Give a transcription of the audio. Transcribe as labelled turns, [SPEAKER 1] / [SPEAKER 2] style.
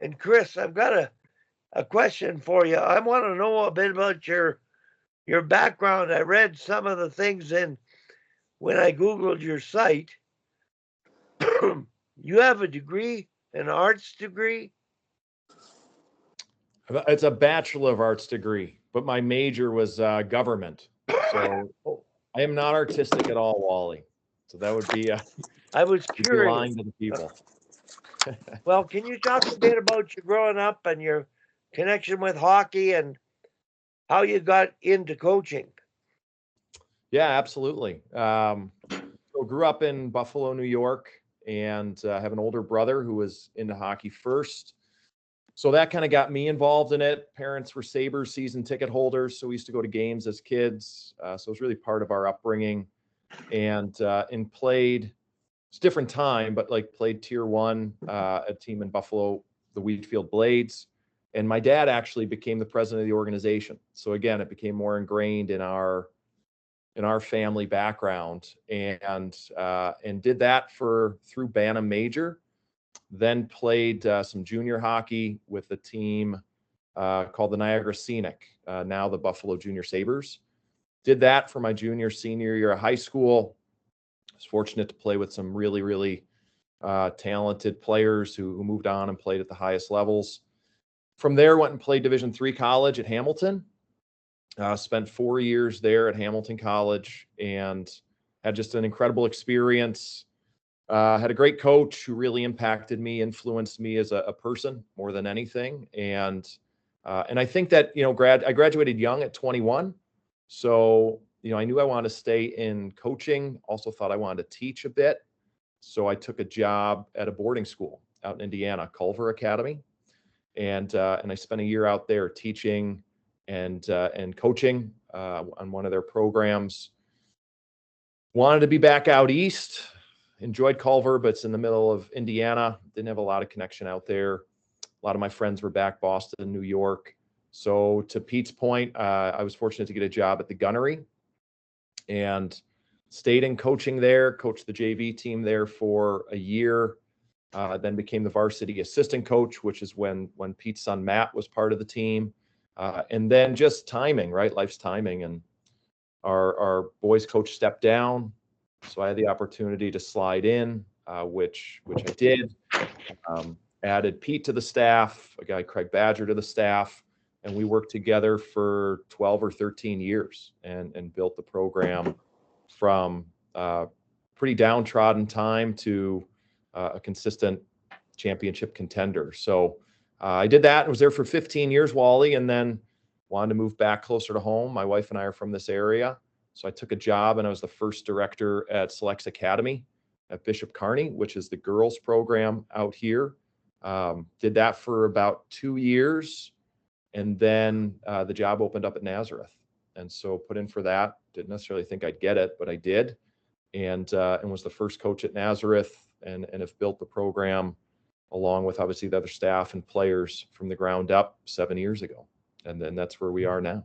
[SPEAKER 1] And Chris, I've got a question for you. I want to know a bit about your background. I read some of the things in when I Googled your site. You have a degree, an arts degree?
[SPEAKER 2] It's a Bachelor of Arts degree, but my major was government. So
[SPEAKER 1] Oh,
[SPEAKER 2] I am not artistic at all, Wally. So that would be
[SPEAKER 1] I was
[SPEAKER 2] would be
[SPEAKER 1] curious.
[SPEAKER 2] lying to the people.
[SPEAKER 1] Well, can you talk a bit about your growing up and your connection with hockey and how you got into coaching?
[SPEAKER 2] Yeah, absolutely. So grew up in Buffalo, New York, and have an older brother who was into hockey first. So that kind of got me involved in it. Parents were Sabres season ticket holders, so we used to go to games as kids. So it was really part of our upbringing, and played. It's a different time, but like played Tier 1, a team in Buffalo, the Wheatfield Blades, and my dad actually became the president of the organization. So again, it became more ingrained in our family background, and did that for through Bantam Major. Then played some junior hockey with a team called the Niagara Scenic, now the Buffalo Junior Sabres. Did that for my junior, senior year of high school. I was fortunate to play with some really, really talented players who moved on and played at the highest levels. From there, went and played Division III college at Hamilton. Spent 4 years there at Hamilton College and had just an incredible experience. Had a great coach who really impacted me, influenced me as a person more than anything. And I think that, I graduated young at 21. So, I knew I wanted to stay in coaching, also thought I wanted to teach a bit. So I took a job at a boarding school out in Indiana, Culver Academy. And I spent a year out there teaching and coaching on one of their programs. Wanted to be back out east. Enjoyed Culver, but it's in the middle of Indiana. Didn't have a lot of connection out there. A lot of my friends were back Boston, New York. So to Pete's point, I was fortunate to get a job at the Gunnery and stayed in coaching there, coached the JV team there for a year, then became the varsity assistant coach, which is when Pete's son Matt was part of the team. And then just timing, right? Life's timing. And our boys coach stepped down. So I had the opportunity to slide in, which I did. Added Pete to the staff, a guy, Craig Badger, to the staff. And we worked together for 12 or 13 years and built the program from pretty downtrodden time to a consistent championship contender. So I did that and was there for 15 years, Wally, and then wanted to move back closer to home. My wife and I are from this area. So I took a job and I was the first director at Selects Academy at Bishop Kearney, which is the girls program out here. Did that for about 2 years. And then the job opened up at Nazareth. And so put in for that. Didn't necessarily think I'd get it, but I did. And was the first coach at Nazareth and have built the program along with obviously the other staff and players from the ground up 7 years ago. And then that's where we are now.